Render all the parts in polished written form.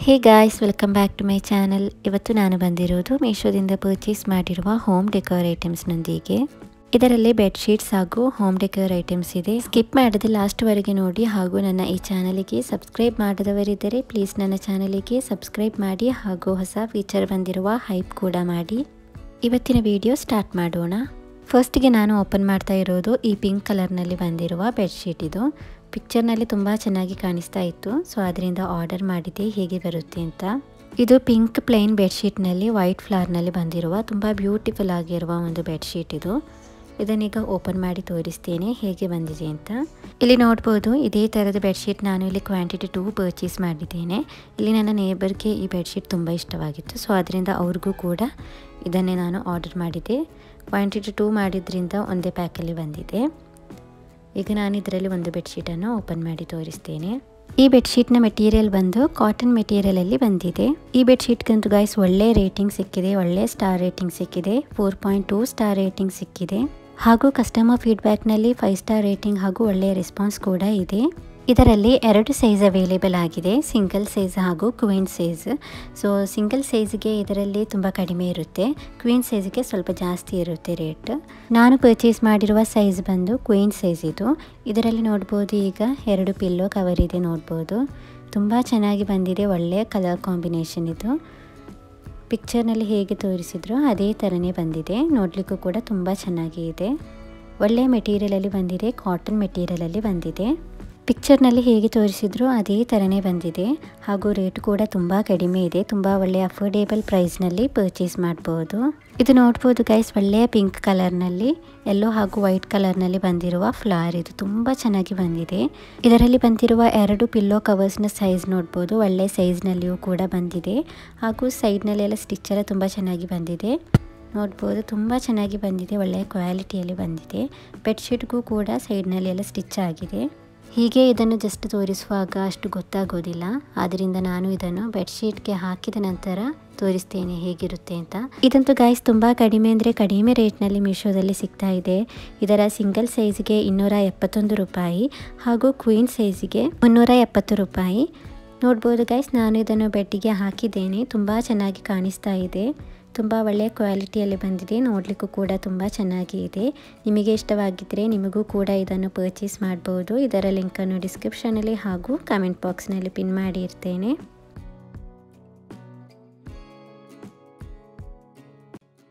Hey guys, welcome back to my channel. ಇವತ್ತು ನಾನು ಬಂದಿರೋದು ಮೀಶೋದಿಂದ ಪರ್ಚೇಸ್ ಮಾಡಿರುವ ಹೋಮ್ ಡೆಕೋರ್ ಐಟಮ್ಸ್ನೊಂದಿಗೆ. ಇದರಲ್ಲಿ ಬೆಡ್ಶೀಟ್ಸ್ ಹಾಗೂ ಹೋಮ್ ಡೆಕೋರ್ ಐಟಮ್ಸ್ ಇದೆ. ಸ್ಕಿಪ್ ಮಾಡದೆ ಲಾಸ್ಟ್ವರೆಗೆ ನೋಡಿ. ಹಾಗೂ ನನ್ನ ಈ ಚಾನಲಿಗೆ ಸಬ್ಸ್ಕ್ರೈಬ್ ಮಾಡದವರಿದ್ದರೆ ಪ್ಲೀಸ್ ನನ್ನ ಚಾನಲಿಗೆ ಸಬ್ಸ್ಕ್ರೈಬ್ ಮಾಡಿ ಹಾಗೂ ಹೊಸ ಫೀಚರ್ ಬಂದಿರುವ ಹೈಪ್ ಕೂಡ ಮಾಡಿ. ಇವತ್ತಿನ ವಿಡಿಯೋ ಸ್ಟಾರ್ಟ್ ಮಾಡೋಣ. ಫಸ್ಟಿಗೆ ನಾನು ಓಪನ್ ಮಾಡ್ತಾ ಇರೋದು ಈ ಪಿಂಕ್ ಕಲರ್ನಲ್ಲಿ ಬಂದಿರುವ ಬೆಡ್ಶೀಟ್. ಇದು ಪಿಕ್ಚರ್ನಲ್ಲಿ ತುಂಬ ಚೆನ್ನಾಗಿ ಕಾಣಿಸ್ತಾ ಇತ್ತು, ಸೊ ಅದರಿಂದ ಆರ್ಡರ್ ಮಾಡಿದೆ ಹೇಗೆ ಬರುತ್ತೆ ಅಂತ. ಇದು ಪಿಂಕ್ ಪ್ಲೇನ್ ಬೆಡ್ಶೀಟ್ನಲ್ಲಿ ವೈಟ್ ಫ್ಲವರ್ನಲ್ಲಿ ಬಂದಿರುವ ತುಂಬ ಬ್ಯೂಟಿಫುಲ್ ಆಗಿರುವ ಒಂದು ಬೆಡ್ಶೀಟ್ ಇದು. ಇದನ್ನೀಗ ಓಪನ್ ಮಾಡಿ ತೋರಿಸ್ತೇನೆ ಹೇಗೆ ಬಂದಿದೆ ಅಂತ. ಇಲ್ಲಿ ನೋಡ್ಬೋದು, ಇದೇ ಥರದ ಬೆಡ್ಶೀಟ್ ನಾನು ಇಲ್ಲಿ ಕ್ವಾಂಟಿಟಿ 2 ಪರ್ಚೇಸ್ ಮಾಡಿದ್ದೇನೆ. ಇಲ್ಲಿ ನನ್ನ ನೇಬರ್ಗೆ ಈ ಬೆಡ್ಶೀಟ್ ತುಂಬ ಇಷ್ಟವಾಗಿತ್ತು, ಸೊ ಅದರಿಂದ ಅವ್ರಿಗೂ ಕೂಡ ಇದನ್ನೇ ನಾನು ಆರ್ಡರ್ ಮಾಡಿದೆ. ಕ್ವಾಂಟಿಟಿ 2 ಮಾಡಿದ್ರಿಂದ ಒಂದೇ ಪ್ಯಾಕಲ್ಲಿ ಬಂದಿದೆ. ಈಗ ನಾನು ಇದರಲ್ಲಿ ಒಂದು ಬೆಡ್ಶೀಟನ್ನು ಓಪನ್ ಮಾಡಿ ತೋರಿಸ್ತೇನೆ. ಈ ಬೆಡ್ಶೀಟ್ನ ಮೆಟೀರಿಯಲ್ ಬಂದು ಕಾಟನ್ ಮೆಟೀರಿಯಲಲ್ಲಿ ಬಂದಿದೆ. ಈ ಬೆಡ್ಶೀಟ್ಗಂತೂ ಗೈಸ್ ಒಳ್ಳೆ ರೇಟಿಂಗ್ ಸಿಕ್ಕಿದೆ, ಒಳ್ಳೆ ಸ್ಟಾರ್ ರೇಟಿಂಗ್ ಸಿಕ್ಕಿದೆ. 4.2 ಸ್ಟಾರ್ ರೇಟಿಂಗ್ ಸಿಕ್ಕಿದೆ. ಹಾಗೂ ಕಸ್ಟಮರ್ ಫೀಡ್ಬ್ಯಾಕ್ನಲ್ಲಿ 5 ಸ್ಟಾರ್ ರೇಟಿಂಗ್ ಹಾಗೂ ಒಳ್ಳೆಯ ರೆಸ್ಪಾನ್ಸ್ ಕೂಡ ಇದೆ. ಇದರಲ್ಲಿ 2 ಸೈಜ್ ಅವೈಲೇಬಲ್ ಆಗಿದೆ, ಸಿಂಗಲ್ ಸೈಜ್ ಹಾಗೂ ಕ್ವೀನ್ ಸೈಜ್. ಸೊ ಸಿಂಗಲ್ ಸೈಜ್ಗೆ ಇದರಲ್ಲಿ ತುಂಬ ಕಡಿಮೆ ಇರುತ್ತೆ, ಕ್ವೀನ್ ಸೈಜ್ಗೆ ಸ್ವಲ್ಪ ಜಾಸ್ತಿ ಇರುತ್ತೆ ರೇಟ್. ನಾನು ಪರ್ಚೇಸ್ ಮಾಡಿರುವ ಸೈಜ್ ಬಂದು ಕ್ವೀನ್ ಸೈಜ್ ಇದು. ಇದರಲ್ಲಿ ನೋಡ್ಬೋದು, ಈಗ 2 ಪಿಲ್ಲೋ ಕವರ್ ಇದೆ ನೋಡ್ಬೋದು. ತುಂಬ ಚೆನ್ನಾಗಿ ಬಂದಿದೆ, ಒಳ್ಳೆಯ ಕಲರ್ ಕಾಂಬಿನೇಷನ್ ಇದು. ಪಿಕ್ಚರ್ನಲ್ಲಿ ಹೇಗೆ ತೋರಿಸಿದ್ರು ಅದೇ ಥರನೇ ಬಂದಿದೆ, ನೋಡಲಿಕ್ಕೂ ಕೂಡ ತುಂಬ ಚೆನ್ನಾಗಿ ಇದೆ. ಒಳ್ಳೆಯ ಮೆಟೀರಿಯಲಲ್ಲಿ ಬಂದಿದೆ, ಕಾಟನ್ ಮೆಟೀರಿಯಲಲ್ಲಿ ಬಂದಿದೆ. ಪಿಕ್ಚರ್ನಲ್ಲಿ ಹೇಗೆ ತೋರಿಸಿದ್ರು ಅದೇ ಥರನೇ ಬಂದಿದೆ. ಹಾಗೂ ರೇಟ್ ಕೂಡ ತುಂಬ ಕಡಿಮೆ ಇದೆ, ತುಂಬ ಒಳ್ಳೆಯ ಅಫೋರ್ಡೇಬಲ್ ಪ್ರೈಸ್ನಲ್ಲಿ ಪರ್ಚೇಸ್ ಮಾಡ್ಬೋದು. ಇದು ನೋಡ್ಬೋದು ಗೈಸ್, ಒಳ್ಳೆಯ ಪಿಂಕ್ ಕಲರ್ನಲ್ಲಿ ಯೆಲ್ಲೋ ಹಾಗೂ ವೈಟ್ ಕಲರ್ನಲ್ಲಿ ಬಂದಿರುವ ಫ್ಲವರ್. ಇದು ತುಂಬ ಚೆನ್ನಾಗಿ ಬಂದಿದೆ. ಇದರಲ್ಲಿ ಬಂದಿರುವ 2 ಪಿಲ್ಲೋ ಕವರ್ಸ್ನ ಸೈಜ್ ನೋಡ್ಬೋದು, ಒಳ್ಳೆ ಸೈಜ್ನಲ್ಲಿಯೂ ಕೂಡ ಬಂದಿದೆ. ಹಾಗೂ ಸೈಡ್ನಲ್ಲೆಲ್ಲ ಸ್ಟಿಚ್ ಎಲ್ಲ ತುಂಬ ಚೆನ್ನಾಗಿ ಬಂದಿದೆ ನೋಡ್ಬೋದು, ತುಂಬ ಚೆನ್ನಾಗಿ ಬಂದಿದೆ, ಒಳ್ಳೆಯ ಕ್ವಾಲಿಟಿಯಲ್ಲಿ ಬಂದಿದೆ. ಬೆಡ್ಶೀಟ್ಗೂ ಕೂಡ ಸೈಡ್ನಲ್ಲಿ ಎಲ್ಲ ಸ್ಟಿಚ್ ಆಗಿದೆ. ಹೀಗೆ ಇದನ್ನು ಜಸ್ಟ್ ತೋರಿಸುವಾಗ ಅಷ್ಟು ಗೊತ್ತಾಗೋದಿಲ್ಲ, ಆದ್ದರಿಂದ ನಾನು ಇದನ್ನು ಬೆಡ್ಶೀಟ್ಗೆ ಹಾಕಿದ ನಂತರ ತೋರಿಸ್ತೇನೆ ಹೇಗಿರುತ್ತೆ ಅಂತ. ಇದಂತೂ ಗೈಸ್ ತುಂಬ ಕಡಿಮೆ ಅಂದರೆ ಕಡಿಮೆ ರೇಟ್ನಲ್ಲಿ ಮೀಶೋದಲ್ಲಿ ಸಿಗ್ತಾ ಇದೆ. ಇದರ ಸಿಂಗಲ್ ಸೈಜ್ಗೆ 271 ರೂಪಾಯಿ ಹಾಗೂ ಕ್ವೀನ್ ಸೈಜ್ಗೆ 370 ರೂಪಾಯಿ. ನೋಡ್ಬೋದು ಗೈಸ್, ನಾನು ಇದನ್ನು ಬೆಡ್ಡಿಗೆ ಹಾಕಿದ್ದೇನೆ, ತುಂಬ ಚೆನ್ನಾಗಿ ಕಾಣಿಸ್ತಾ ಇದೆ. ತುಂಬ ಒಳ್ಳೆಯ ಕ್ವಾಲಿಟಿಯಲ್ಲಿ ಬಂದಿದೆ, ನೋಡಲಿಕ್ಕೂ ಕೂಡ ತುಂಬ ಚೆನ್ನಾಗಿ ಇದೆ. ನಿಮಗೆ ಇಷ್ಟವಾಗಿದ್ದರೆ ನಿಮಗೂ ಕೂಡ ಇದನ್ನು ಪರ್ಚೇಸ್ ಮಾಡ್ಬೋದು. ಇದರ ಲಿಂಕನ್ನು ಡಿಸ್ಕ್ರಿಪ್ಷನಲ್ಲಿ ಹಾಗೂ ಕಮೆಂಟ್ ಬಾಕ್ಸ್ನಲ್ಲಿ ಪಿನ್ ಮಾಡಿ ಇರ್ತೇನೆ.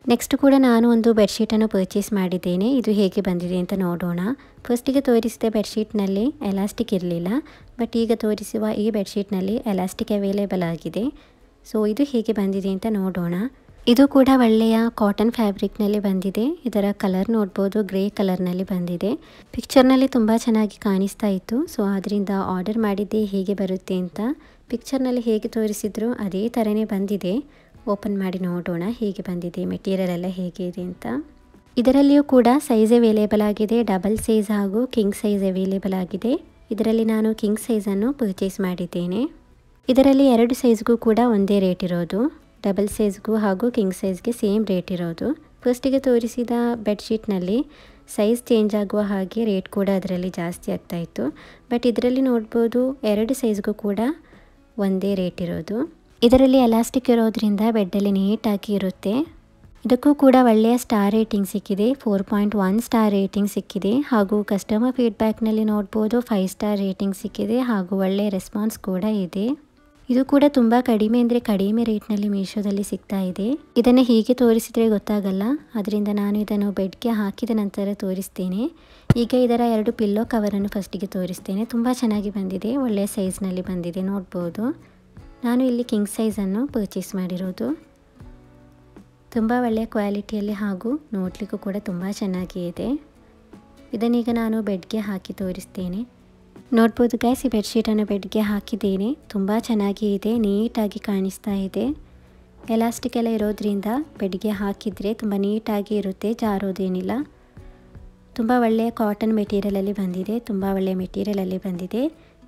ನೆಕ್ಸ್ಟ್ ಕೂಡ ನಾನು ಒಂದು ಬೆಡ್ಶೀಟನ್ನು ಪರ್ಚೇಸ್ ಮಾಡಿದ್ದೇನೆ. ಇದು ಹೇಗೆ ಬಂದಿದೆ ಅಂತ ನೋಡೋಣ. ಫಸ್ಟಿಗೆ ತೋರಿಸಿದ ಬೆಡ್ಶೀಟ್ನಲ್ಲಿ ಎಲಾಸ್ಟಿಕ್ ಇರಲಿಲ್ಲ, ಬಟ್ ಈಗ ತೋರಿಸುವ ಈ ಬೆಡ್ಶೀಟ್ನಲ್ಲಿ ಎಲಾಸ್ಟಿಕ್ ಅವೈಲೇಬಲ್ ಆಗಿದೆ. ಸೊ ಇದು ಹೇಗೆ ಬಂದಿದೆ ಅಂತ ನೋಡೋಣ. ಇದು ಕೂಡ ಒಳ್ಳೆಯ ಕಾಟನ್ ಫ್ಯಾಬ್ರಿಕ್ನಲ್ಲಿ ಬಂದಿದೆ. ಇದರ ಕಲರ್ ನೋಡ್ಬೋದು, ಗ್ರೇ ಕಲರ್ನಲ್ಲಿ ಬಂದಿದೆ. ಪಿಕ್ಚರ್ನಲ್ಲಿ ತುಂಬ ಚೆನ್ನಾಗಿ ಕಾಣಿಸ್ತಾ ಇತ್ತು, ಸೊ ಅದರಿಂದ ಆರ್ಡರ್ ಮಾಡಿದ್ದೆ ಹೇಗೆ ಬರುತ್ತೆ ಅಂತ. ಪಿಕ್ಚರ್ನಲ್ಲಿ ಹೇಗೆ ತೋರಿಸಿದ್ರು ಅದೇ ಥರನೇ ಬಂದಿದೆ. ಓಪನ್ ಮಾಡಿ ನೋಡೋಣ ಹೇಗೆ ಬಂದಿದೆ, ಮೆಟೀರಿಯಲ್ ಎಲ್ಲ ಹೇಗೆ ಇದೆ ಅಂತ. ಇದರಲ್ಲಿಯೂ ಕೂಡ ಸೈಜ್ ಅವೈಲೇಬಲ್ ಆಗಿದೆ, ಡಬಲ್ ಸೈಜ್ ಹಾಗೂ ಕಿಂಗ್ ಸೈಜ್ ಅವೈಲೇಬಲ್ ಆಗಿದೆ. ಇದರಲ್ಲಿ ನಾನು ಕಿಂಗ್ ಸೈಜನ್ನು ಪರ್ಚೇಸ್ ಮಾಡಿದ್ದೇನೆ. ಇದರಲ್ಲಿ 2 ಸೈಜ್ಗೂ ಕೂಡ ಒಂದೇ ರೇಟ್ ಇರೋದು, ಡಬಲ್ ಸೈಜ್ಗೂ ಹಾಗೂ ಕಿಂಗ್ ಸೈಜ್ಗೆ ಸೇಮ್ ರೇಟ್ ಇರೋದು. ಫಸ್ಟಿಗೆ ತೋರಿಸಿದ ಬೆಡ್ಶೀಟ್ನಲ್ಲಿ ಸೈಜ್ ಚೇಂಜ್ ಆಗುವ ಹಾಗೆ ರೇಟ್ ಕೂಡ ಅದರಲ್ಲಿ ಜಾಸ್ತಿ ಆಗ್ತಾ ಇತ್ತು, ಬಟ್ ಇದರಲ್ಲಿ ನೋಡ್ಬೋದು 2 ಸೈಜ್ಗೂ ಕೂಡ ಒಂದೇ ರೇಟ್ ಇರೋದು. ಇದರಲ್ಲಿ ಎಲಾಸ್ಟಿಕ್ ಇರೋದ್ರಿಂದ ಬೆಡ್ಡಲ್ಲಿ ನೀಟಾಗಿ ಇರುತ್ತೆ. ಇದಕ್ಕೂ ಕೂಡ ಒಳ್ಳೆಯ ಸ್ಟಾರ್ ರೇಟಿಂಗ್ ಸಿಕ್ಕಿದೆ, 4.1 ಸ್ಟಾರ್ ರೇಟಿಂಗ್ ಸಿಕ್ಕಿದೆ. ಹಾಗೂ ಕಸ್ಟಮರ್ ಫೀಡ್ಬ್ಯಾಕ್ನಲ್ಲಿ ನೋಡ್ಬೋದು 5 ಸ್ಟಾರ್ ರೇಟಿಂಗ್ ಸಿಕ್ಕಿದೆ ಹಾಗೂ ಒಳ್ಳೆಯ ರೆಸ್ಪಾನ್ಸ್ ಕೂಡ ಇದೆ. ಇದು ಕೂಡ ತುಂಬ ಕಡಿಮೆ ಅಂದರೆ ಕಡಿಮೆ ರೇಟ್ನಲ್ಲಿ ಮೀಶೋದಲ್ಲಿ ಸಿಗ್ತಾ ಇದೆ. ಇದನ್ನು ಹೀಗೆ ತೋರಿಸಿದರೆ ಗೊತ್ತಾಗಲ್ಲ, ಅದರಿಂದ ನಾನು ಇದನ್ನು ಬೆಡ್ಗೆ ಹಾಕಿದ ನಂತರ ತೋರಿಸ್ತೇನೆ. ಈಗ ಇದರ 2 ಪಿಲ್ಲೋ ಕವರನ್ನು ಫಸ್ಟಿಗೆ ತೋರಿಸ್ತೇನೆ. ತುಂಬ ಚೆನ್ನಾಗಿ ಬಂದಿದೆ, ಒಳ್ಳೆಯ ಸೈಜ್ನಲ್ಲಿ ಬಂದಿದೆ ನೋಡ್ಬೋದು. ನಾನು ಇಲ್ಲಿ ಕಿಂಗ್ ಸೈಜನ್ನು ಪರ್ಚೇಸ್ ಮಾಡಿರೋದು. ತುಂಬ ಒಳ್ಳೆಯ ಕ್ವಾಲಿಟಿಯಲ್ಲಿ ಹಾಗೂ ನೋಡಲಿಕ್ಕೂ ಕೂಡ ತುಂಬ ಚೆನ್ನಾಗಿ ಇದೆ. ಇದನ್ನೀಗ ನಾನು ಬೆಡ್ಗೆ ಹಾಕಿ ತೋರಿಸ್ತೇನೆ. ನೋಡ್ಬೋದು ಗೈಸ್, ಈ ಬೆಡ್ಶೀಟನ್ನು ಬೆಡ್ಗೆ ಹಾಕಿದ್ದೇನೆ, ತುಂಬ ಚೆನ್ನಾಗಿ ಇದೆ, ನೀಟಾಗಿ ಕಾಣಿಸ್ತಾ ಇದೆ. ಎಲಾಸ್ಟಿಕ್ ಎಲ್ಲ ಇರೋದ್ರಿಂದ ಬೆಡ್ಗೆ ಹಾಕಿದರೆ ತುಂಬ ನೀಟಾಗಿ ಇರುತ್ತೆ, ಜಾರೋದೇನಿಲ್ಲ. ತುಂಬ ಒಳ್ಳೆಯ ಕಾಟನ್ ಮೆಟೀರಿಯಲಲ್ಲಿ ಬಂದಿದೆ, ತುಂಬ ಒಳ್ಳೆಯ ಮೆಟೀರಿಯಲಲ್ಲಿ ಬಂದಿದೆ.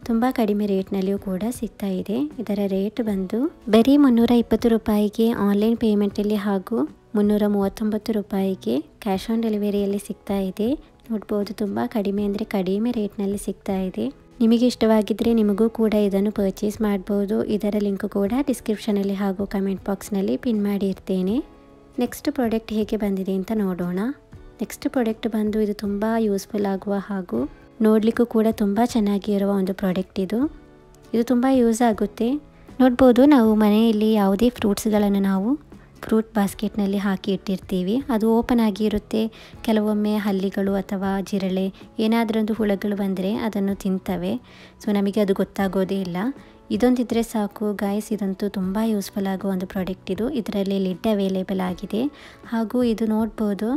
ತುಂಬ ಕಡಿಮೆ ರೇಟ್ನಲ್ಲಿಯೂ ಕೂಡ ಸಿಗ್ತಾ ಇದೆ. ಇದರ ರೇಟ್ ಬಂದು ಬರೀ 320 ರೂಪಾಯಿಗೆ ಆನ್ಲೈನ್ ಪೇಮೆಂಟಲ್ಲಿ ಹಾಗೂ 339 ರೂಪಾಯಿಗೆ ಕ್ಯಾಶ್ ಆನ್ ಡೆಲಿವರಿಯಲ್ಲಿ ಸಿಗ್ತಾ ಇದೆ. ನೋಡ್ಬೋದು, ತುಂಬ ಕಡಿಮೆ ಅಂದರೆ ಕಡಿಮೆ ರೇಟ್ನಲ್ಲಿ ಸಿಗ್ತಾ ಇದೆ. ನಿಮಗೆ ಇಷ್ಟವಾಗಿದ್ದರೆ ನಿಮಗೂ ಕೂಡ ಇದನ್ನು ಪರ್ಚೇಸ್ ಮಾಡ್ಬೋದು. ಇದರ ಲಿಂಕ್ ಕೂಡ ಡಿಸ್ಕ್ರಿಪ್ಷನಲ್ಲಿ ಹಾಗೂ ಕಮೆಂಟ್ ಬಾಕ್ಸ್ನಲ್ಲಿ ಪಿನ್ ಮಾಡಿರ್ತೇನೆ. ನೆಕ್ಸ್ಟ್ ಪ್ರಾಡಕ್ಟ್ ಹೇಗೆ ಬಂದಿದೆ ಅಂತ ನೋಡೋಣ. ನೆಕ್ಸ್ಟ್ ಪ್ರಾಡಕ್ಟ್ ಬಂದು ಇದು ತುಂಬ ಯೂಸ್ಫುಲ್ ಆಗುವ ಹಾಗೂ ನೋಡಲಿಕ್ಕೂ ಕೂಡ ತುಂಬ ಚೆನ್ನಾಗಿರುವ ಒಂದು ಪ್ರಾಡಕ್ಟ್ ಇದು ತುಂಬ ಯೂಸ್ ಆಗುತ್ತೆ. ನೋಡ್ಬೋದು, ನಾವು ಮನೆಯಲ್ಲಿ ಯಾವುದೇ ಫ್ರೂಟ್ಸ್ಗಳನ್ನು ನಾವು ಫ್ರೂಟ್ ಬಾಸ್ಕೆಟ್ನಲ್ಲಿ ಹಾಕಿ ಇಟ್ಟಿರ್ತೀವಿ. ಅದು ಓಪನ್ ಆಗಿರುತ್ತೆ. ಕೆಲವೊಮ್ಮೆ ಹಲ್ಲಿಗಳು ಅಥವಾ ಜಿರಳೆ ಏನಾದರೊಂದು ಹುಳಗಳು ಬಂದರೆ ಅದನ್ನು ತಿಂತವೆ. ಸೊ ನಮಗೆ ಅದು ಗೊತ್ತಾಗೋದೇ ಇಲ್ಲ. ಇದೊಂದಿದ್ರೆ ಸಾಕು ಗಾಯ್ಸ್. ಇದಂತೂ ತುಂಬ ಯೂಸ್ಫುಲ್ ಆಗೋ ಒಂದು ಪ್ರಾಡಕ್ಟ್ ಇದು. ಇದರಲ್ಲಿ ಲಿಡ್ ಅವೈಲೇಬಲ್ ಆಗಿದೆ ಹಾಗೂ ಇದು ನೋಡ್ಬೋದು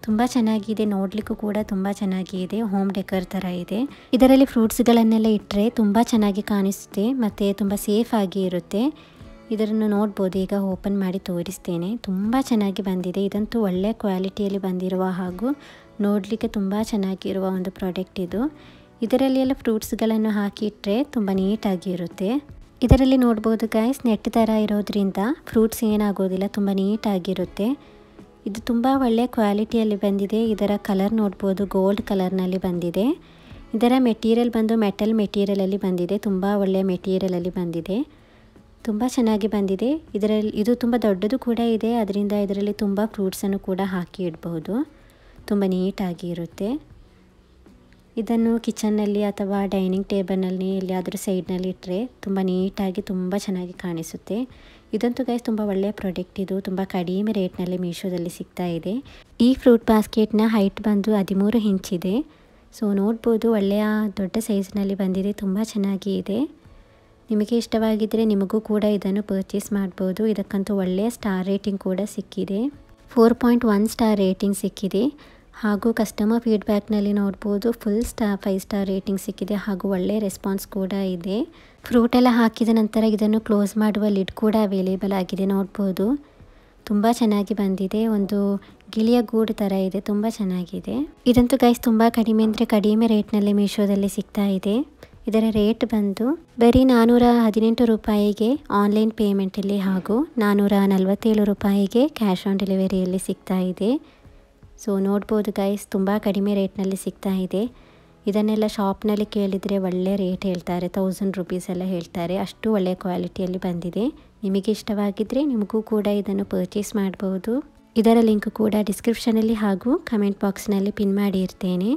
ತುಂಬ ಚೆನ್ನಾಗಿದೆ. ನೋಡಲಿಕ್ಕೂ ಕೂಡ ತುಂಬ ಚೆನ್ನಾಗಿದೆ. ಹೋಮ್ ಡೆಕೋರ್ ಥರ ಇದೆ. ಇದರಲ್ಲಿ ಫ್ರೂಟ್ಸ್ಗಳನ್ನೆಲ್ಲ ಇಟ್ಟರೆ ತುಂಬ ಚೆನ್ನಾಗಿ ಕಾಣಿಸುತ್ತೆ ಮತ್ತು ತುಂಬ ಸೇಫ್ ಆಗಿ ಇರುತ್ತೆ. ಇದನ್ನು ನೋಡ್ಬೋದು. ಈಗ ಓಪನ್ ಮಾಡಿ ತೋರಿಸ್ತೇನೆ. ತುಂಬ ಚೆನ್ನಾಗಿ ಬಂದಿದೆ. ಇದಂತೂ ಒಳ್ಳೆ ಕ್ವಾಲಿಟಿಯಲ್ಲಿ ಬಂದಿರುವ ಹಾಗೂ ನೋಡಲಿಕ್ಕೆ ತುಂಬ ಚೆನ್ನಾಗಿರುವ ಒಂದು ಪ್ರಾಡಕ್ಟ್ ಇದು. ಇದರಲ್ಲಿ ಎಲ್ಲ ಫ್ರೂಟ್ಸ್ಗಳನ್ನು ಹಾಕಿ ಇಟ್ಟರೆ ತುಂಬ ನೀಟಾಗಿ ಇರುತ್ತೆ. ಇದರಲ್ಲಿ ನೋಡ್ಬೋದು ಗಾಯ್ಸ್, ನೆಟ್ ಥರ ಇರೋದ್ರಿಂದ ಫ್ರೂಟ್ಸ್ ಏನಾಗೋದಿಲ್ಲ, ತುಂಬ ನೀಟಾಗಿರುತ್ತೆ. ಇದು ತುಂಬ ಒಳ್ಳೆ ಕ್ವಾಲಿಟಿಯಲ್ಲಿ ಬಂದಿದೆ. ಇದರ ಕಲರ್ ನೋಡ್ಬೋದು, ಗೋಲ್ಡ್ ಕಲರ್ನಲ್ಲಿ ಬಂದಿದೆ. ಇದರ ಮೆಟೀರಿಯಲ್ ಬಂದು ಮೆಟಲ್ ಮೆಟೀರಿಯಲಲ್ಲಿ ಬಂದಿದೆ. ತುಂಬ ಒಳ್ಳೆಯ ಮೆಟೀರಿಯಲಲ್ಲಿ ಬಂದಿದೆ. ತುಂಬ ಚೆನ್ನಾಗಿ ಬಂದಿದೆ. ಇದು ತುಂಬ ದೊಡ್ಡದು ಕೂಡ ಇದೆ. ಅದರಿಂದ ಇದರಲ್ಲಿ ತುಂಬ ಫ್ರೂಟ್ಸನ್ನು ಕೂಡ ಹಾಕಿ ಇಡಬಹುದು. ತುಂಬ ನೀಟಾಗಿ ಇರುತ್ತೆ. ಇದನ್ನು ಕಿಚನ್ನಲ್ಲಿ ಅಥವಾ ಡೈನಿಂಗ್ ಟೇಬಲ್ನಲ್ಲಿ ಎಲ್ಲಿಯಾದರೂ ಸೈಡ್ನಲ್ಲಿ ಇಟ್ಟರೆ ತುಂಬ ನೀಟಾಗಿ ತುಂಬ ಚೆನ್ನಾಗಿ ಕಾಣಿಸುತ್ತೆ. ಇದಂತೂ ಗೈಸ್ ತುಂಬ ಒಳ್ಳೆಯ ಪ್ರಾಡಕ್ಟ್ ಇದು. ತುಂಬ ಕಡಿಮೆ ರೇಟ್ನಲ್ಲಿ ಮೀಶೋದಲ್ಲಿ ಸಿಗ್ತಾ ಇದೆ. ಈ ಫ್ರೂಟ್ ಬಾಸ್ಕೆಟ್ನ ಹೈಟ್ ಬಂದು 13 ಇಂಚಿದೆ. ಸೊ ನೋಡ್ಬೋದು, ಒಳ್ಳೆಯ ದೊಡ್ಡ ಸೈಜ್ನಲ್ಲಿ ಬಂದಿದೆ. ತುಂಬ ಚೆನ್ನಾಗಿ ಇದೆ. ನಿಮಗೆ ಇಷ್ಟವಾಗಿದ್ದರೆ ನಿಮಗೂ ಕೂಡ ಇದನ್ನು ಪರ್ಚೇಸ್ ಮಾಡ್ಬೋದು. ಇದಕ್ಕಂತೂ ಒಳ್ಳೆಯ ಸ್ಟಾರ್ ರೇಟಿಂಗ್ ಕೂಡ ಸಿಕ್ಕಿದೆ. 4.1 ಸ್ಟಾರ್ ರೇಟಿಂಗ್ ಸಿಕ್ಕಿದೆ ಹಾಗೂ ಕಸ್ಟಮರ್ ಫೀಡ್ಬ್ಯಾಕ್ನಲ್ಲಿ ನೋಡ್ಬೋದು ಫುಲ್ 5 ಸ್ಟಾರ್ ರೇಟಿಂಗ್ ಸಿಕ್ಕಿದೆ ಹಾಗೂ ಒಳ್ಳೆಯ ರೆಸ್ಪಾನ್ಸ್ ಕೂಡ ಇದೆ. ಫ್ರೂಟ್ ಎಲ್ಲ ಹಾಕಿದ ನಂತರ ಇದನ್ನು ಕ್ಲೋಸ್ ಮಾಡುವ ಲಿಡ್ ಕೂಡ ಅವೈಲೇಬಲ್ ಆಗಿದೆ. ನೋಡ್ಬೋದು ತುಂಬ ಚೆನ್ನಾಗಿ ಬಂದಿದೆ. ಒಂದು ಗಿಳಿಯ ಗೂಡು ಥರ ಇದೆ. ತುಂಬ ಚೆನ್ನಾಗಿದೆ. ಇದಂತೂ ಗೈಸ್ ತುಂಬ ಕಡಿಮೆ ಅಂದರೆ ಕಡಿಮೆ ರೇಟ್ನಲ್ಲಿ ಮೀಶೋದಲ್ಲಿ ಸಿಗ್ತಾ ಇದೆ. ಇದರ ರೇಟ್ ಬಂದು ಬರೀ 418 ರೂಪಾಯಿಗೆ ಆನ್ಲೈನ್ ಪೇಮೆಂಟಲ್ಲಿ ಹಾಗೂ 447 ರೂಪಾಯಿಗೆ ಕ್ಯಾಶ್ ಆನ್ ಡೆಲಿವರಿಯಲ್ಲಿ ಸಿಗ್ತಾ ಇದೆ. ಸೊ ನೋಡ್ಬೋದು ಗೈಸ್, ತುಂಬ ಕಡಿಮೆ ರೇಟ್ನಲ್ಲಿ ಸಿಗ್ತಾ ಇದೆ. ಇದನ್ನೆಲ್ಲ ಶಾಪ್ನಲ್ಲಿ ಕೇಳಿದರೆ ಒಳ್ಳೆ ರೇಟ್ ಹೇಳ್ತಾರೆ. 1000 ರುಪೀಸ್ ಎಲ್ಲ ಹೇಳ್ತಾರೆ. ಅಷ್ಟು ಒಳ್ಳೆಯ ಕ್ವಾಲಿಟಿಯಲ್ಲಿ ಬಂದಿದೆ. ನಿಮಗೆ ಇಷ್ಟವಾಗಿದ್ದರೆ ನಿಮಗೂ ಕೂಡ ಇದನ್ನು ಪರ್ಚೇಸ್ ಮಾಡಬಹುದು. ಇದರ ಲಿಂಕ್ ಕೂಡ ಡಿಸ್ಕ್ರಿಪ್ಷನಲ್ಲಿ ಹಾಗೂ ಕಮೆಂಟ್ ಬಾಕ್ಸ್ನಲ್ಲಿ ಪಿನ್ ಮಾಡಿರ್ತೇನೆ.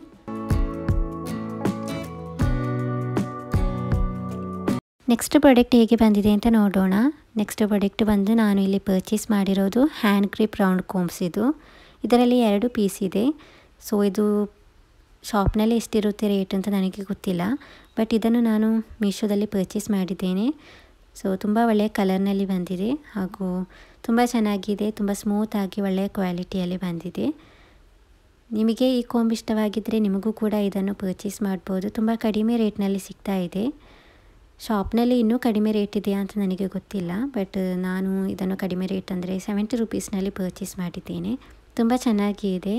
ನೆಕ್ಸ್ಟ್ ಪ್ರಾಡಕ್ಟ್ ಹೇಗೆ ಬಂದಿದೆ ಅಂತ ನೋಡೋಣ. ನೆಕ್ಸ್ಟ್ ಪ್ರಾಡಕ್ಟ್ ಬಂದು ನಾನು ಇಲ್ಲಿ ಪರ್ಚೇಸ್ ಮಾಡಿರೋದು ಹ್ಯಾಂಡ್ ಗ್ರಿಪ್ ರೌಂಡ್ ಕೋಮ್ಸ್ ಇದು. ಇದರಲ್ಲಿ 2 ಪೀಸ್ ಇದೆ. ಸೊ ಇದು ಶಾಪ್ನಲ್ಲಿ ಎಷ್ಟಿರುತ್ತೆ ರೇಟ್ ಅಂತ ನನಗೆ ಗೊತ್ತಿಲ್ಲ. ಬಟ್ ಇದನ್ನು ನಾನು ಮೀಶೋದಲ್ಲಿ ಪರ್ಚೇಸ್ ಮಾಡಿದ್ದೇನೆ. ಸೊ ತುಂಬ ಒಳ್ಳೆಯ ಕಲರ್ನಲ್ಲಿ ಬಂದಿದೆ ಹಾಗೂ ತುಂಬ ಚೆನ್ನಾಗಿದೆ. ತುಂಬ ಸ್ಮೂತಾಗಿ ಒಳ್ಳೆಯ ಕ್ವಾಲಿಟಿಯಲ್ಲಿ ಬಂದಿದೆ. ನಿಮಗೆ ಈ ಕೋಂಬ್ ಇಷ್ಟವಾಗಿದ್ದರೆ ನಿಮಗೂ ಕೂಡ ಇದನ್ನು ಪರ್ಚೇಸ್ ಮಾಡ್ಬೋದು. ತುಂಬ ಕಡಿಮೆ ರೇಟ್ನಲ್ಲಿ ಸಿಗ್ತಾ ಇದೆ. ಶಾಪ್ನಲ್ಲಿ ಇನ್ನೂ ಕಡಿಮೆ ರೇಟ್ ಇದೆಯಾ ಅಂತ ನನಗೆ ಗೊತ್ತಿಲ್ಲ. ಬಟ್ ನಾನು ಇದನ್ನು ಕಡಿಮೆ ರೇಟ್ ಅಂದರೆ 70 ರುಪೀಸ್ನಲ್ಲಿ ಪರ್ಚೇಸ್ ಮಾಡಿದ್ದೇನೆ. ತುಂಬ ಚೆನ್ನಾಗಿ ಇದೆ.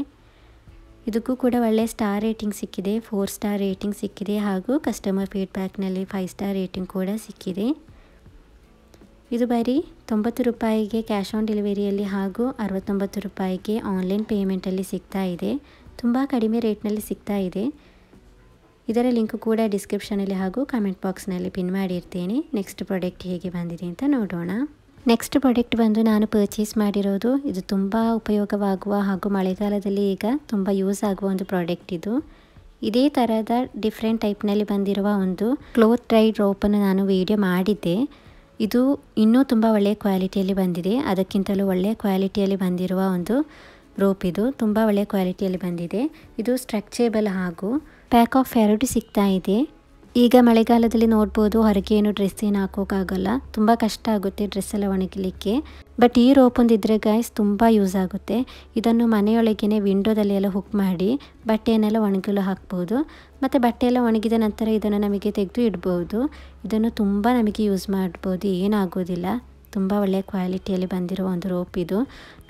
ಇದಕ್ಕೂ ಕೂಡ ಒಳ್ಳೆಯ ಸ್ಟಾರ್ ರೇಟಿಂಗ್ ಸಿಕ್ಕಿದೆ. 4 ಸ್ಟಾರ್ ರೇಟಿಂಗ್ ಸಿಕ್ಕಿದೆ ಹಾಗೂ ಕಸ್ಟಮರ್ ಫೀಡ್ಬ್ಯಾಕ್ನಲ್ಲಿ 5 ಸ್ಟಾರ್ ರೇಟಿಂಗ್ ಕೂಡ ಸಿಕ್ಕಿದೆ. ಇದು ಬರೀ 90 ರೂಪಾಯಿಗೆ ಕ್ಯಾಶ್ ಆನ್ ಡೆಲಿವರಿಯಲ್ಲಿ ಹಾಗೂ 69 ರೂಪಾಯಿಗೆ ಆನ್ಲೈನ್ ಪೇಮೆಂಟಲ್ಲಿ ಸಿಗ್ತಾ ಇದೆ. ತುಂಬ ಕಡಿಮೆ ರೇಟ್ನಲ್ಲಿ ಸಿಗ್ತಾ ಇದೆ. ಇದರ ಲಿಂಕ್ ಕೂಡ ಡಿಸ್ಕ್ರಿಪ್ಷನಲ್ಲಿ ಹಾಗೂ ಕಮೆಂಟ್ ಬಾಕ್ಸ್ನಲ್ಲಿ ಪಿನ್ ಮಾಡಿರ್ತೇನೆ. ನೆಕ್ಸ್ಟ್ ಪ್ರಾಡಕ್ಟ್ ಹೇಗೆ ಬಂದಿದೆ ಅಂತ ನೋಡೋಣ. ನೆಕ್ಸ್ಟ್ ಪ್ರಾಡಕ್ಟ್ ಬಂದು ನಾನು ಪರ್ಚೇಸ್ ಮಾಡಿರೋದು ಇದು ತುಂಬ ಉಪಯೋಗವಾಗುವ ಹಾಗೂ ಮಳೆಗಾಲದಲ್ಲಿ ಈಗ ತುಂಬ ಯೂಸ್ ಆಗುವ ಒಂದು ಪ್ರಾಡಕ್ಟ್ ಇದು. ಇದೇ ಥರದ ಡಿಫ್ರೆಂಟ್ ಟೈಪ್ನಲ್ಲಿ ಬಂದಿರುವ ಒಂದು ಕ್ಲೋತ್ ಡ್ರೈಡ್ ರೋಪನ್ನು ನಾನು ವಿಡಿಯೋ ಮಾಡಿದ್ದೆ. ಇದು ಇನ್ನೂ ತುಂಬ ಒಳ್ಳೆಯ ಕ್ವಾಲಿಟಿಯಲ್ಲಿ ಬಂದಿದೆ. ಅದಕ್ಕಿಂತಲೂ ಒಳ್ಳೆಯ ಕ್ವಾಲಿಟಿಯಲ್ಲಿ ಬಂದಿರುವ ಒಂದು ರೋಪ್ ಇದು. ತುಂಬ ಒಳ್ಳೆಯ ಕ್ವಾಲಿಟಿಯಲ್ಲಿ ಬಂದಿದೆ. ಇದು ಸ್ಟ್ರೆಚೇಬಲ್ ಹಾಗೂ ಪ್ಯಾಕ್ ಆಫ್ 2 ಸಿಗ್ತಾ ಇದೆ. ಈಗ ಮಳೆಗಾಲದಲ್ಲಿ ನೋಡ್ಬೋದು ಹೊರಗೆ ಏನು ಡ್ರೆಸ್ ಏನು ಹಾಕೋಕ್ಕಾಗಲ್ಲ. ತುಂಬ ಕಷ್ಟ ಆಗುತ್ತೆ ಡ್ರೆಸ್ ಎಲ್ಲ ಒಣಗಲಿಕ್ಕೆ. ಬಟ್ ಈ ರೋಪ್ ಒಂದಿದ್ರೆ ಗೈಸ್ ತುಂಬ ಯೂಸ್ ಆಗುತ್ತೆ. ಇದನ್ನು ಮನೆಯೊಳಗೇ ವಿಂಡೋದಲ್ಲಿ ಎಲ್ಲ ಹುಕ್ ಮಾಡಿ ಬಟ್ಟೆಯನ್ನೆಲ್ಲ ಒಣಗಲು ಹಾಕ್ಬೋದು. ಮತ್ತು ಬಟ್ಟೆ ಎಲ್ಲ ಒಣಗಿದ ನಂತರ ಇದನ್ನು ನಮಗೆ ತೆಗೆದು ಇಡ್ಬೋದು. ಇದನ್ನು ತುಂಬ ನಮಗೆ ಯೂಸ್ ಮಾಡ್ಬೋದು, ಏನಾಗೋದಿಲ್ಲ. ತುಂಬ ಒಳ್ಳೆಯ ಕ್ವಾಲಿಟಿಯಲ್ಲಿ ಬಂದಿರೋ ಒಂದು ರೋಪ್ ಇದು.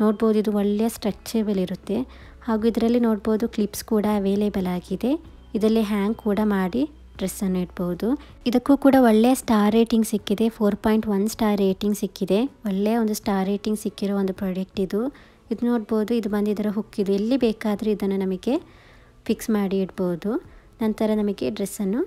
ನೋಡ್ಬೋದು ಇದು ಒಳ್ಳೆಯ ಸ್ಟ್ರೆಚೇಬಲ್ ಇರುತ್ತೆ ಹಾಗೂ ಇದರಲ್ಲಿ ನೋಡ್ಬೋದು ಕ್ಲಿಪ್ಸ್ ಕೂಡ ಅವೈಲೇಬಲ್ ಆಗಿದೆ. ಇದರಲ್ಲಿ ಹ್ಯಾಂಗ್ ಕೂಡ ಮಾಡಿ ಡ್ರೆಸ್ಸನ್ನು ಇಡ್ಬೋದು. ಇದಕ್ಕೂ ಕೂಡ ಒಳ್ಳೆಯ ಸ್ಟಾರ್ ರೇಟಿಂಗ್ ಸಿಕ್ಕಿದೆ. 4.1 ಸ್ಟಾರ್ ರೇಟಿಂಗ್ ಸಿಕ್ಕಿದೆ. ಒಳ್ಳೆಯ ಒಂದು ಸ್ಟಾರ್ ರೇಟಿಂಗ್ ಸಿಕ್ಕಿರೋ ಒಂದು ಪ್ರಾಡಕ್ಟ್ ಇದು. ಇದು ನೋಡ್ಬೋದು, ಇದು ಬಂದು ಇದರ ಹುಕ್ ಇದು. ಎಲ್ಲಿ ಬೇಕಾದರೂ ಇದನ್ನು ನಮಗೆ ಫಿಕ್ಸ್ ಮಾಡಿ ಇಡ್ಬೋದು. ನಂತರ ನಮಗೆ ಡ್ರೆಸ್ಸನ್ನು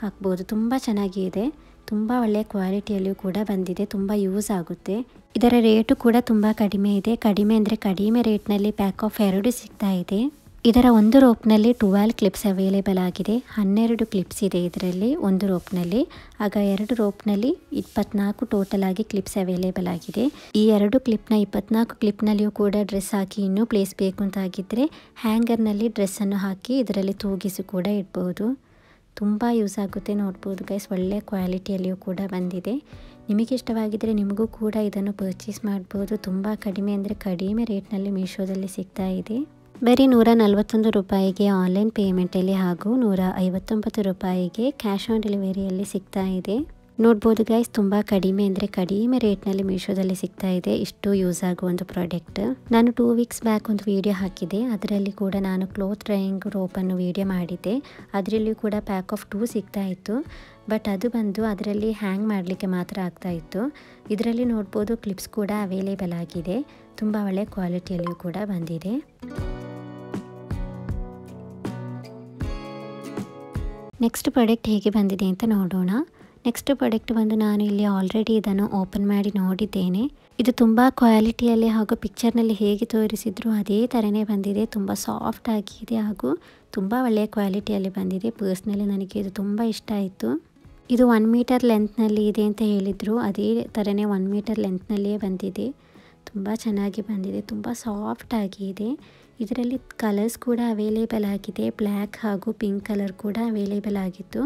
ಹಾಕ್ಬೋದು. ತುಂಬ ಚೆನ್ನಾಗಿದೆ, ತುಂಬ ಒಳ್ಳೆಯ ಕ್ವಾಲಿಟಿಯಲ್ಲಿಯೂ ಕೂಡ ಬಂದಿದೆ, ತುಂಬ ಯೂಸ್ ಆಗುತ್ತೆ. ಇದರ ರೇಟು ಕೂಡ ತುಂಬ ಕಡಿಮೆ ಇದೆ. ಕಡಿಮೆ ಅಂದರೆ ಕಡಿಮೆ ರೇಟ್ನಲ್ಲಿ ಪ್ಯಾಕ್ ಆಫ್ 2 ಸಿಗ್ತಾ ಇದೆ. ಇದರ ಒಂದು ರೋಪ್ನಲ್ಲಿ 12 ಕ್ಲಿಪ್ಸ್ ಅವೈಲೇಬಲ್ ಆಗಿದೆ. 12 ಕ್ಲಿಪ್ಸ್ ಇದೆ ಇದರಲ್ಲಿ ಒಂದು ರೋಪ್ನಲ್ಲಿ. ಆಗ 2 ರೋಪ್ನಲ್ಲಿ 24 ಟೋಟಲ್ ಆಗಿ ಕ್ಲಿಪ್ಸ್ ಅವೈಲೇಬಲ್ ಆಗಿದೆ. ಈ 2 ಕ್ಲಿಪ್ನ 24 ಕ್ಲಿಪ್ನಲ್ಲಿಯೂ ಕೂಡ ಡ್ರೆಸ್ ಹಾಕಿ ಇನ್ನೂ ಪ್ಲೇಸ್ ಬೇಕು ಅಂತ ಆಗಿದ್ದರೆ ಹ್ಯಾಂಗರ್ನಲ್ಲಿ ಡ್ರೆಸ್ಸನ್ನು ಹಾಕಿ ಇದರಲ್ಲಿ ತೂಗಿಸಿ ಕೂಡ ಇಡ್ಬೋದು. ತುಂಬ ಯೂಸ್ ಆಗುತ್ತೆ. ನೋಡ್ಬೋದು ಗೈಸ್, ಒಳ್ಳೆಯ ಕ್ವಾಲಿಟಿಯಲ್ಲಿಯೂ ಕೂಡ ಬಂದಿದೆ. ನಿಮಗೆ ಇಷ್ಟವಾಗಿದ್ದರೆ ನಿಮಗೂ ಕೂಡ ಇದನ್ನು ಪರ್ಚೇಸ್ ಮಾಡ್ಬೋದು. ತುಂಬ ಕಡಿಮೆ ಅಂದರೆ ಕಡಿಮೆ ರೇಟ್ನಲ್ಲಿ ಮೀಶೋದಲ್ಲಿ ಸಿಗ್ತಾ ಇದೆ. ಬರೀ 141 ರೂಪಾಯಿಗೆ ಆನ್ಲೈನ್ ಪೇಮೆಂಟಲ್ಲಿ ಹಾಗೂ 159 ರೂಪಾಯಿಗೆ ಕ್ಯಾಶ್ ಆನ್ ಡೆಲಿವರಿಯಲ್ಲಿ ಸಿಗ್ತಾ ಇದೆ. ನೋಡ್ಬೋದು ಗೈಸ್, ತುಂಬ ಕಡಿಮೆ ಅಂದರೆ ಕಡಿಮೆ ರೇಟ್ನಲ್ಲಿ ಮೀಶೋದಲ್ಲಿ ಸಿಗ್ತಾ ಇದೆ. ಇಷ್ಟು ಯೂಸ್ ಆಗೋ ಒಂದು ಪ್ರಾಡಕ್ಟ್. ನಾನು 2 ವೀಕ್ಸ್ ಬ್ಯಾಕ್ ಒಂದು ವಿಡಿಯೋ ಹಾಕಿದೆ. ಅದರಲ್ಲಿ ಕೂಡ ನಾನು ಕ್ಲೋತ್ ಡ್ರೈಯಿಂಗ್ ರೋಪನ್ನು ವಿಡಿಯೋ ಮಾಡಿದ್ದೆ. ಅದರಲ್ಲಿ ಕೂಡ ಪ್ಯಾಕ್ ಆಫ್ 2 ಸಿಗ್ತಾ ಇತ್ತು. ಬಟ್ ಅದು ಬಂದು ಅದರಲ್ಲಿ ಹ್ಯಾಂಗ್ ಮಾಡಲಿಕ್ಕೆ ಮಾತ್ರ ಆಗ್ತಾ ಇತ್ತು. ಇದರಲ್ಲಿ ನೋಡ್ಬೋದು ಕ್ಲಿಪ್ಸ್ ಕೂಡ ಅವೈಲೇಬಲ್ ಆಗಿದೆ. ತುಂಬ ಒಳ್ಳೆಯ ಕ್ವಾಲಿಟಿಯಲ್ಲಿಯೂ ಕೂಡ ಬಂದಿದೆ. ನೆಕ್ಸ್ಟ್ ಪ್ರಾಡಕ್ಟ್ ಹೇಗೆ ಬಂದಿದೆ ಅಂತ ನೋಡೋಣ. ನೆಕ್ಸ್ಟ್ ಪ್ರಾಡಕ್ಟ್ ಬಂದು ನಾನು ಇಲ್ಲಿ ಆಲ್ರೆಡಿ ಇದನ್ನು ಓಪನ್ ಮಾಡಿ ನೋಡಿದ್ದೇನೆ. ಇದು ತುಂಬ ಕ್ವಾಲಿಟಿಯಲ್ಲಿ ಹಾಗೂ ಪಿಕ್ಚರ್ನಲ್ಲಿ ಹೇಗೆ ತೋರಿಸಿದ್ರು ಅದೇ ಥರನೇ ಬಂದಿದೆ. ತುಂಬ ಸಾಫ್ಟ್ ಆಗಿದೆ ಹಾಗೂ ತುಂಬ ಒಳ್ಳೆಯ ಕ್ವಾಲಿಟಿಯಲ್ಲಿ ಬಂದಿದೆ. ಪರ್ಸ್ನಲಿ ನನಗೆ ಇದು ತುಂಬ ಇಷ್ಟ ಆಯಿತು. ಇದು 1 ಮೀಟರ್ ಲೆಂತ್ನಲ್ಲಿ ಇದೆ ಅಂತ ಹೇಳಿದರು. ಅದೇ ಥರನೇ 1 ಮೀಟರ್ ಲೆಂತ್ನಲ್ಲಿಯೇ ಬಂದಿದೆ. ತುಂಬ ಚೆನ್ನಾಗಿ ಬಂದಿದೆ, ತುಂಬ ಸಾಫ್ಟ್ ಆಗಿದೆ. ಇದರಲ್ಲಿ ಕಲರ್ಸ್ ಕೂಡ ಅವೈಲೇಬಲ್ ಆಗಿದೆ. ಬ್ಲ್ಯಾಕ್ ಹಾಗೂ ಪಿಂಕ್ ಕಲರ್ ಕೂಡ ಅವೈಲೇಬಲ್ ಆಗಿತ್ತು.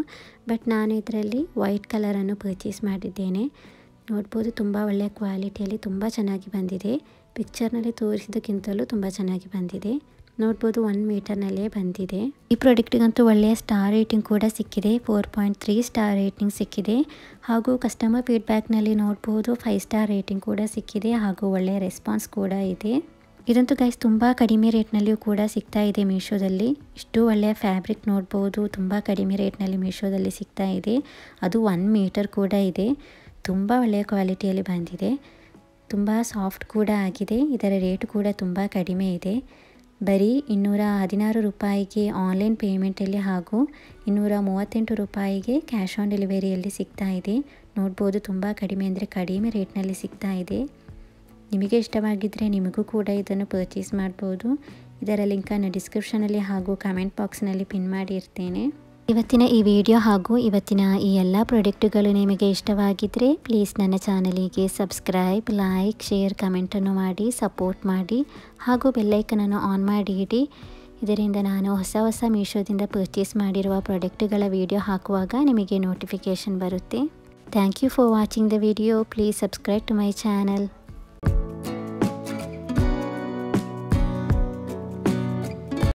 ಬಟ್ ನಾನು ಇದರಲ್ಲಿ ವೈಟ್ ಕಲರನ್ನು ಪರ್ಚೇಸ್ ಮಾಡಿದ್ದೇನೆ. ನೋಡ್ಬೋದು ತುಂಬ ಒಳ್ಳೆಯ ಕ್ವಾಲಿಟಿಯಲ್ಲಿ ತುಂಬ ಚೆನ್ನಾಗಿ ಬಂದಿದೆ. ಪಿಕ್ಚರ್ನಲ್ಲಿ ತೋರಿಸಿದ್ದಕ್ಕಿಂತಲೂ ತುಂಬ ಚೆನ್ನಾಗಿ ಬಂದಿದೆ. ನೋಡ್ಬೋದು 1 ಮೀಟರ್ನಲ್ಲೇ ಬಂದಿದೆ. ಈ ಪ್ರಾಡಕ್ಟಿಗಂತೂ ಒಳ್ಳೆಯ ಸ್ಟಾರ್ ರೇಟಿಂಗ್ ಕೂಡ ಸಿಕ್ಕಿದೆ. 4.3 ಸ್ಟಾರ್ ರೇಟಿಂಗ್ ಸಿಕ್ಕಿದೆ. ಹಾಗೂ ಕಸ್ಟಮರ್ ಫೀಡ್ಬ್ಯಾಕ್ನಲ್ಲಿ ನೋಡ್ಬೋದು 5 ಸ್ಟಾರ್ ರೇಟಿಂಗ್ ಕೂಡ ಸಿಕ್ಕಿದೆ ಹಾಗೂ ಒಳ್ಳೆಯ ರೆಸ್ಪಾನ್ಸ್ ಕೂಡ ಇದೆ. ಇದಂತೂ ಗೈಸ್ ತುಂಬ ಕಡಿಮೆ ರೇಟ್ನಲ್ಲಿಯೂ ಕೂಡ ಸಿಗ್ತಾ ಇದೆ ಮೀಶೋದಲ್ಲಿ. ಇಷ್ಟು ಒಳ್ಳೆಯ ಫ್ಯಾಬ್ರಿಕ್ ನೋಡ್ಬೋದು, ತುಂಬ ಕಡಿಮೆ ರೇಟ್ನಲ್ಲಿ ಮೀಶೋದಲ್ಲಿ ಸಿಗ್ತಾ ಇದೆ. ಅದು 1 ಮೀಟರ್ ಕೂಡ ಇದೆ. ತುಂಬ ಒಳ್ಳೆಯ ಕ್ವಾಲಿಟಿಯಲ್ಲಿ ಬಂದಿದೆ. ತುಂಬ ಸಾಫ್ಟ್ ಕೂಡ ಆಗಿದೆ. ಇದರ ರೇಟ್ ಕೂಡ ತುಂಬ ಕಡಿಮೆ ಇದೆ. ಬರೀ 216 ರೂಪಾಯಿಗೆ ಆನ್ಲೈನ್ ಪೇಮೆಂಟಲ್ಲಿ ಹಾಗೂ 238 ರೂಪಾಯಿಗೆ ಕ್ಯಾಶ್ ಆನ್ ಡೆಲಿವರಿಯಲ್ಲಿ ಸಿಗ್ತಾ ಇದೆ. ನೋಡ್ಬೋದು ತುಂಬ ಕಡಿಮೆ ಅಂದರೆ ಕಡಿಮೆ ರೇಟ್ನಲ್ಲಿ ಸಿಗ್ತಾ ಇದೆ. ನಿಮಗೆ ಇಷ್ಟವಾಗಿದ್ದರೆ ನಿಮಗೂ ಕೂಡ ಇದನ್ನು ಪರ್ಚೇಸ್ ಮಾಡ್ಬೋದು. ಇದರ ಲಿಂಕನ್ನು ಡಿಸ್ಕ್ರಿಪ್ಷನಲ್ಲಿ ಹಾಗೂ ಕಮೆಂಟ್ ಬಾಕ್ಸ್ನಲ್ಲಿ ಪಿನ್ ಮಾಡಿ ಇರ್ತೇನೆ. ಇವತ್ತಿನ ಈ ವಿಡಿಯೋ ಹಾಗೂ ಇವತ್ತಿನ ಈ ಎಲ್ಲ ಪ್ರಾಡಕ್ಟುಗಳು ನಿಮಗೆ ಇಷ್ಟವಾಗಿದ್ದರೆ ಪ್ಲೀಸ್ ನನ್ನ ಚಾನಲಿಗೆ ಸಬ್ಸ್ಕ್ರೈಬ್, ಲೈಕ್, ಶೇರ್, ಕಮೆಂಟನ್ನು ಮಾಡಿ ಸಪೋರ್ಟ್ ಮಾಡಿ ಹಾಗೂ ಬೆಲ್ಲೈಕನನ್ನು ಆನ್ ಮಾಡಿ ಇಡಿ. ಇದರಿಂದ ನಾನು ಹೊಸ ಮೀಶೋದಿಂದ ಪರ್ಚೇಸ್ ಮಾಡಿರುವ ಪ್ರಾಡಕ್ಟುಗಳ ವಿಡಿಯೋ ಹಾಕುವಾಗ ನಿಮಗೆ ನೋಟಿಫಿಕೇಷನ್ ಬರುತ್ತೆ. Thank you for watching the video. Please subscribe to my channel.